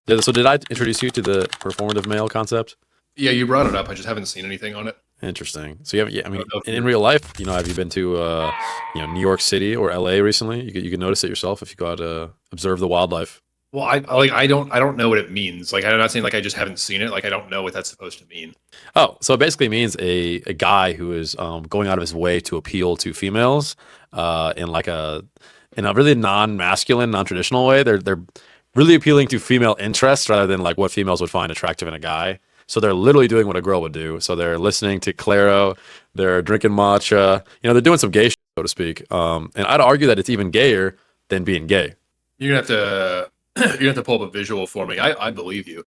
Yeah, so did I introduce you to the performative male concept? Yeah, you brought it up. I just haven't seen anything on it. Interesting. So you have, yeah, I I mean, don't know if in you're. real life, have you been to, New York City or LA recently? You can notice it yourself if you go out to observe the wildlife. Well, I don't know what it means. Like I'm not saying like I just haven't seen it. Like I don't know what that's supposed to mean. Oh, so it basically means a guy who is going out of his way to appeal to females in like a really non-masculine, non-traditional way. They're really appealing to female interests rather than like what females would find attractive in a guy. So they're literally doing what a girl would do. So they're listening to Claro, they're drinking matcha. They're doing some gay shit, so to speak. And I'd argue that it's even gayer than being gay. You're gonna have to you're gonna have to pull up a visual for me. I believe you.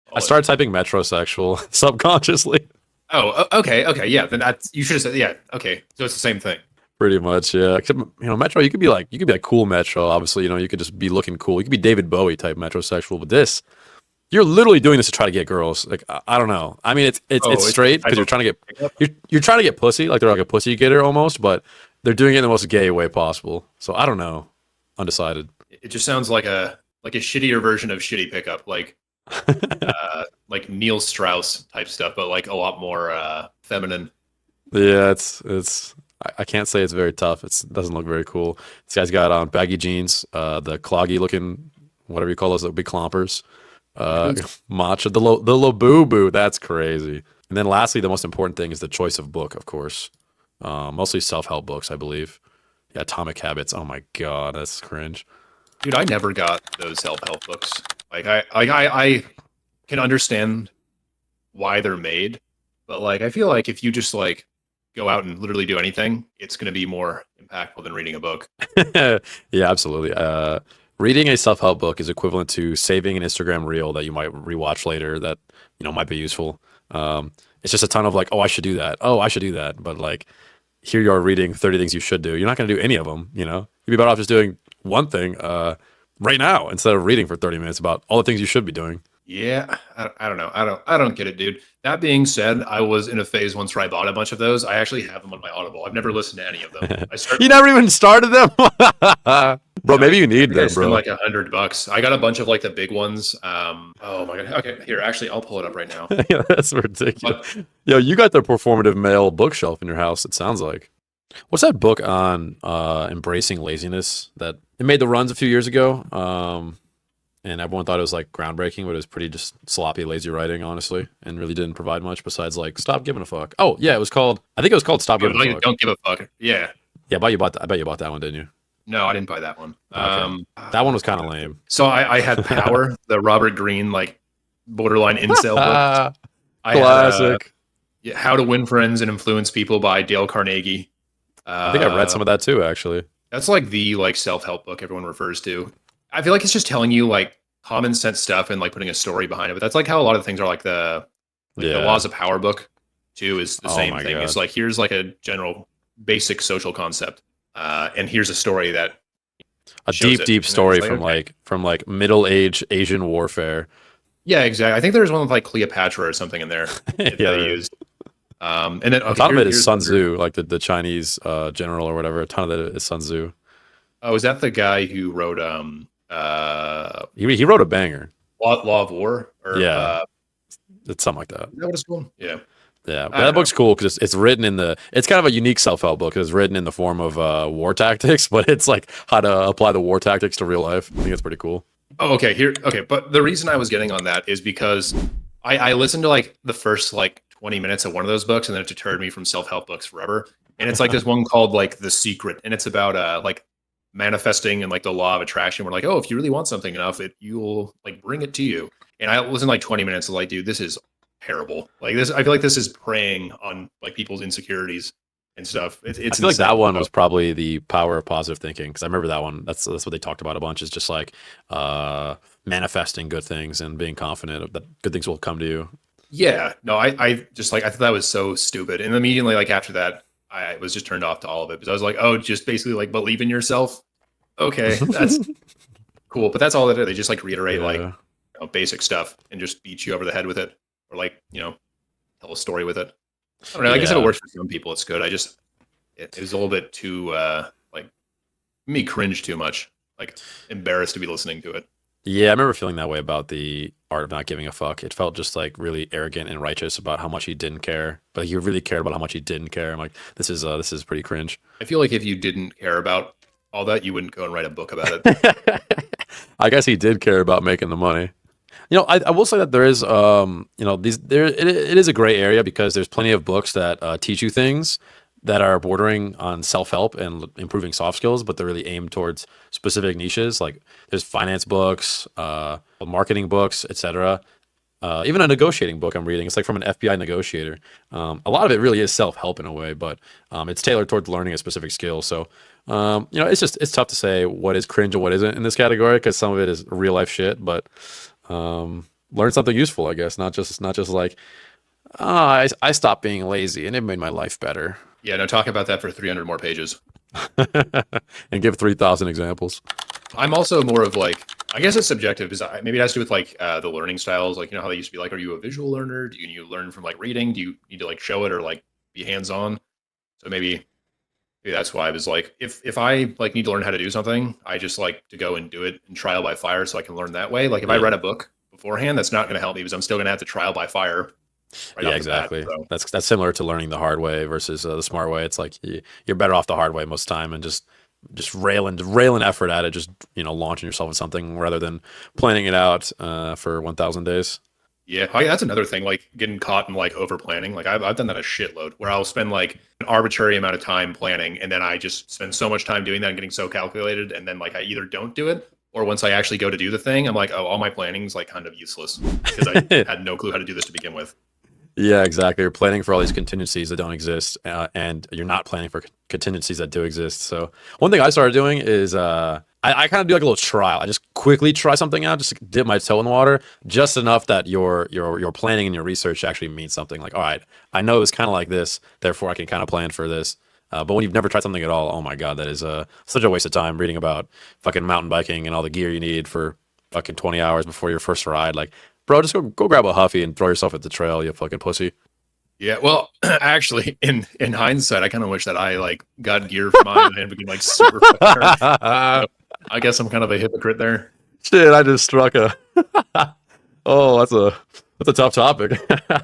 I All it. started typing metrosexual subconsciously. Oh, okay, yeah. Then that's you should have said yeah. Okay, so it's the same thing. Pretty much, yeah. Except, Metro, you could be like cool Metro. Obviously, you could just be looking cool. You could be David Bowie type metrosexual. But this, you're literally doing this to try to get girls. Like, I don't know. I mean, it's Oh, it's a straight type because you're of trying to get pickup. you're trying to get pussy. Like they're like a pussy getter almost, but they're doing it in the most gay way possible. So I don't know. Undecided. It just sounds like a shittier version of shitty pickup, like Neil Strauss type stuff, but like a lot more feminine. Yeah, it's. I can't say it's very tough. It doesn't look very cool. This guy's got on baggy jeans, the cloggy looking, whatever you call those, the big clompers. The Uh, boots. Matcha, the Labubu. That's crazy. And then lastly, the most important thing is the choice of book, of course. Mostly self help books, I believe. Yeah, Atomic Habits. Oh my god, that's cringe. Dude, I never got those self-help books. I can understand why they're made, but like I feel like if you just like go out and literally do anything, it's going to be more impactful than reading a book. Yeah, absolutely. Reading a self help book is equivalent to saving an Instagram reel that you might rewatch later that might be useful. It's just a ton of like, oh, I should do that. Oh, I should do that. But like, here you are reading 30 things you should do. You're not going to do any of them. You'd be better off just doing one thing right now instead of reading for 30 minutes about all the things you should be doing. Yeah, I don't know. I don't get it, dude. That being said, I was in a phase once where I bought a bunch of those. I actually have them on my Audible. I've never listened to any of them. I start You never even started them, bro. Yeah, Maybe you I need think I them, spent bro. like $100. I got a bunch of like the big ones. Oh my god. Okay, here, actually, I'll pull it up right now. Yeah, that's ridiculous. But Yo, you got the performative male bookshelf in your house. It sounds like. What's that book on embracing laziness that it made the runs a few years ago? And everyone thought it was like groundbreaking, but it was pretty just sloppy, lazy writing, honestly, and really didn't provide much besides like stop giving a fuck. Oh yeah, it was called. I think it was called Stop Giving a like, Fuck. don't give a fuck. Yeah. Yeah, I bet you bought that one, didn't you? No, I didn't buy that one. Okay, that one was kind of lame. So I had Power, the Robert Greene like borderline incel book. I had Classic. yeah, How to Win Friends and Influence People by Dale Carnegie. I think I read Uh, some of that too, actually. that's like the like self-help book everyone refers to. I feel like it's just telling you like common sense stuff and like putting a story behind it. But that's like how a lot of things are like the Yeah. Laws of Power book too is the Oh same my thing. It's god. like here's like a general basic social concept. And here's a story that A shows deep, it. deep And then it's story like, from okay. middle age Asian warfare. Yeah, exactly. I think there's one with like Cleopatra or something in there Yeah, that they there is. used. And then A okay, ton of it is here's Sun another. Tzu, like the Chinese general or whatever. A ton of it is Sun Tzu. Oh, is that the guy who wrote He wrote a banger. Law of War or Yeah, it's something like that. is that what it's called? Yeah, Yeah, but I don't that know. book's cool because it's written in the. It's kind of a unique self help book. It's written in the form of war tactics, but it's like how to apply the war tactics to real life. I think it's pretty cool. Oh, okay. Here, okay. But the reason I was getting on that is because I listened to like the first like 20 minutes of one of those books, and then it deterred me from self help books forever. And it's like this one called like The Secret, and it's about like manifesting and like the law of attraction. We're like, oh, if you really want something enough, you'll like bring it to you. And I listened like 20 minutes, and like, dude, this is terrible. Like this, I feel like this is preying on like people's insecurities and stuff. I It's feel like insane. that one So, was probably the power of positive thinking because I remember that one. That's what they talked about a bunch. Is just like manifesting good things and being confident that good things will come to you. yeah, no, I just like I thought that was so stupid. And immediately, like after that, I was just turned off to all of it because I was like, oh, just basically like believe in yourself. Okay, that's cool, but that's all that is. They just like reiterate like Yeah, basic stuff and just beat you over the head with it, or like tell a story with it. I don't know. I guess if it yeah. works for some people, it's good. It was a little bit too like me cringe too much, like embarrassed to be listening to it. Yeah, I remember feeling that way about the art of not giving a fuck. It felt just like really arrogant and righteous about how much he didn't care, but he really cared about how much he didn't care. I'm like, this is pretty cringe. I feel like if you didn't care about all that, you wouldn't go and write a book about it. I guess he did care about making the money. I will say that there is, it is a gray area because there's plenty of books that teach you things that are bordering on self-help and improving soft skills, but they're really aimed towards specific niches. Like there's finance books, marketing books, etc. Even a negotiating book I'm reading. It's like from an FBI negotiator. A lot of it really is self-help in a way, but it's tailored towards learning a specific skill. So, it's tough to say what is cringe and what isn't in this category because some of it is real life shit, but learn something useful, I guess. Not just like, I stopped being lazy and it made my life better. Yeah, no, talk about that for 300 more pages. And give 3,000 examples. I'm also more of like, I guess it's subjective because maybe it has to do with like the learning styles. Like, how they used to be like, are you a visual learner? Do you learn from like reading? Do you need to like show it or like be hands on? So maybe that's why I was like, if I like need to learn how to do something, I just like to go and do it in trial by fire so I can learn that way. Like if I Yeah. read a book beforehand, that's not going to help me because I'm still going to have to trial by fire right Yeah, off the bat. exactly. So That's similar to learning the hard way versus the smart way. It's like you're better off the hard way most time and just railing effort at it, just launching yourself in something rather than planning it out for 1,000 days. yeah, that's another thing. Like getting caught in like over planning. Like I've done that a shitload where I'll spend like an arbitrary amount of time planning, and then I just spend so much time doing that and getting so calculated, and then like I either don't do it, or once I actually go to do the thing, I'm like, oh, all my planning is like kind of useless because I had no clue how to do this to begin with. Yeah, exactly. You're planning for all these contingencies that don't exist, and you're not planning for contingencies that do exist. So one thing I started doing is I kind of do like a little trial. I just quickly try something out, just to dip my toe in the water, just enough that your planning and your research actually means something. Like, all right, I know it's kind of like this, therefore I can kind of plan for this. But when you've never tried something at all, oh my god, that is such a waste of time reading about fucking mountain biking and all the gear you need for fucking 20 hours before your first ride. Like, bro, just go grab a Huffy and throw yourself at the trail, you fucking pussy. Yeah, well, actually, in hindsight, I kind of wish that I like got gear for mine and became like super fucking nerd. So I guess I'm kind of a hypocrite there. Shit, I just struck a. Oh, that's a tough topic. Can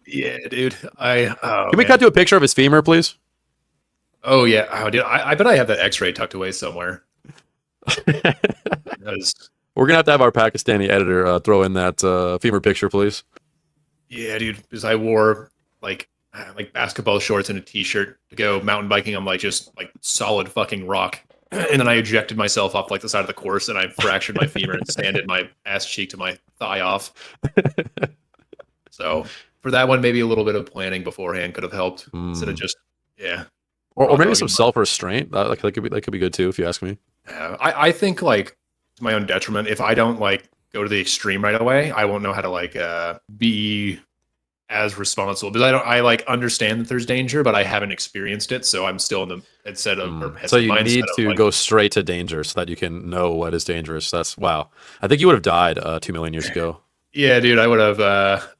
Yeah, dude. Oh we man. cut to a picture of his femur, please? Oh yeah. Oh, dude. I bet I have that X-ray tucked away somewhere. Because We're gonna have to have our Pakistani editor throw in that femur picture, please. yeah, dude. Because I wore like basketball shorts and a t-shirt to go mountain biking. I'm like just like solid fucking rock. And then I ejected myself off like the side of the course, and I fractured my femur and sanded my ass cheek to my thigh off. So for that one, maybe a little bit of planning beforehand could have helped instead of just yeah. Or maybe Throwing some in self restraint. Like that could be good too, if you ask me. I think like to my own detriment, if I don't like go to the extreme right away, I won't know how to like be as responsible because I like understand that there's danger, but I haven't experienced it, so I'm still in the instead of or So you mindset need of to like go straight to danger so that you can know what is dangerous. That's wow. I think you would have died 2 million years ago. yeah, dude, I would have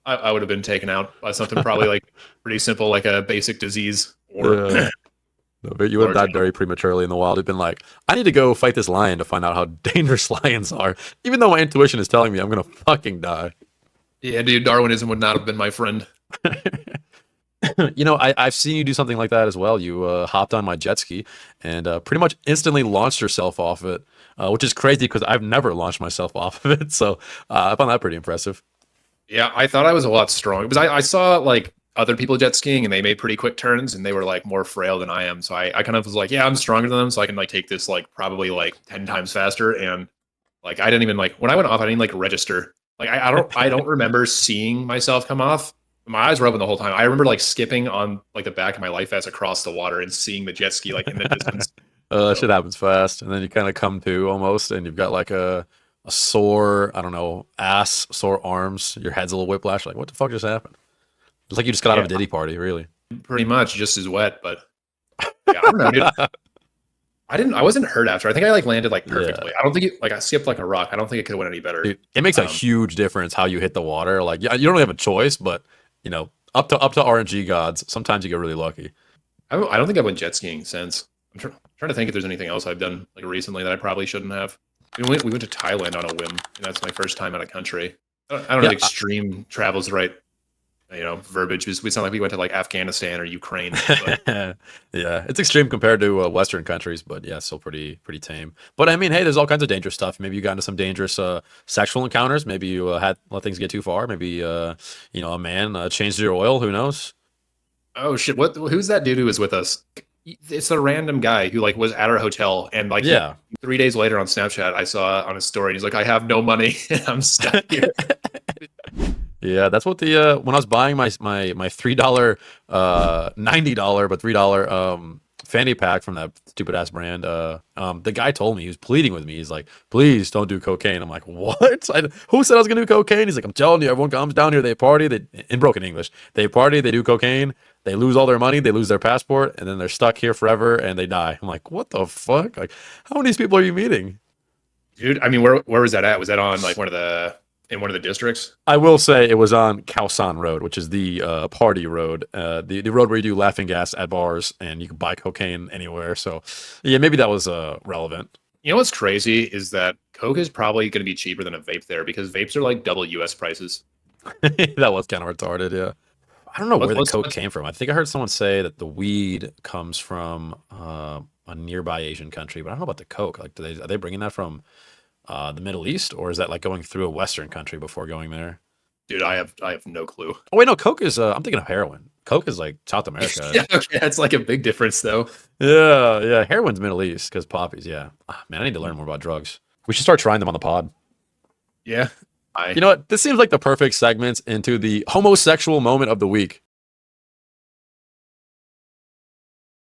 I would have been taken out by something probably like pretty simple like a basic disease or Yeah. No, but you would have died very prematurely in the wild. You've been like, I need to go fight this lion to find out how dangerous lions are, even though my intuition is telling me I'm gonna fucking die. yeah, dude, Darwinism would not have been my friend. I've seen you do something like that as well. You hopped on my jet ski and pretty much instantly launched yourself off it, which is crazy because I've never launched myself off of it. So I found that pretty impressive. Yeah, I thought I was a lot strong because I saw like other people jet skiing and they made pretty quick turns and they were like more frail than I am. So I kind of was like, yeah, I'm stronger than them, so I can like take this like probably like 10 times faster. And like I didn't even like when I went off, I didn't like register. Like I don't remember seeing myself come off. My eyes were open the whole time. I remember like skipping on like the back of my life vest across the water and seeing the jet ski like in the distance. That So shit happens fast, and then you kind of come to almost, and you've got like a sore, I don't know, ass, sore arms. Your head's a little whiplash. Like, what the fuck just happened? It's like you just got out of yeah, a Diddy party, really. pretty much just as wet, but yeah, I don't know, dude. I wasn't hurt after. I think I like landed like Yeah. perfectly. I don't think like I skipped like a rock. I don't think it could have went any better. Dude, it makes a Um, huge difference how you hit the water. Like, yeah, you don't really have a choice, but up to RNG gods, sometimes you get really lucky. I don't think I went jet skiing since. I'm trying to think if there's anything else I've done like recently that I probably shouldn't have. we went to Thailand on a whim, and that's my first time out of country. I don't know Yeah, if extreme travel's the right, verbiage. We sound like we went to like Afghanistan or Ukraine, but yeah, it's extreme compared to Western countries, but yeah, still pretty tame. But I mean, hey, there's all kinds of dangerous stuff. Maybe you got into some dangerous sexual encounters. Maybe you had let things get too far. Maybe a man changed your oil. Who knows? oh shit, who's that dude who was with us? It's a random guy who like was at our hotel, and like he Yeah. 3 days later on Snapchat, I saw on his story, and he's like, "I have no money, and I'm stuck here." Yeah, that's what the when I was buying my $3 $90 but $3 fanny pack from that stupid ass brand, the guy told me, he was pleading with me. He's like, please don't do cocaine. I'm like, what? Who said I was gonna do cocaine? He's like, I'm telling you, everyone comes down here, they party, they in broken English, they party, they do cocaine, they lose all their money, they lose their passport, and then they're stuck here forever and they die. I'm like, what the fuck? Like, how many of these people are you meeting? Dude, I mean, where was that at? Was that on like one of the districts? I will say it was on Khao San Road, which is the party road, the road where you do laughing gas at bars and you can buy cocaine anywhere. So, yeah, maybe that was relevant. You know what's crazy is that Coke is probably going to be cheaper than a vape there because vapes are like double U.S. prices. That was kind of retarded. Yeah, I don't know What, where the what's, coke what's came from. I think I heard someone say that the weed comes from a nearby Asian country, but I don't know about the coke. Like, are they bringing that from the Middle East, or is that like going through a Western country before going there? Dude, I have no clue. Oh wait, no, coke is. I'm thinking of heroin. Coke is like South America. Yeah, okay, that's like a big difference though. Yeah. Heroin's Middle East because poppies. Yeah. Ah, man, I need to learn more about drugs. We should start trying them on the pod. Yeah, I You know what? This seems like the perfect segment into the homosexual moment of the week.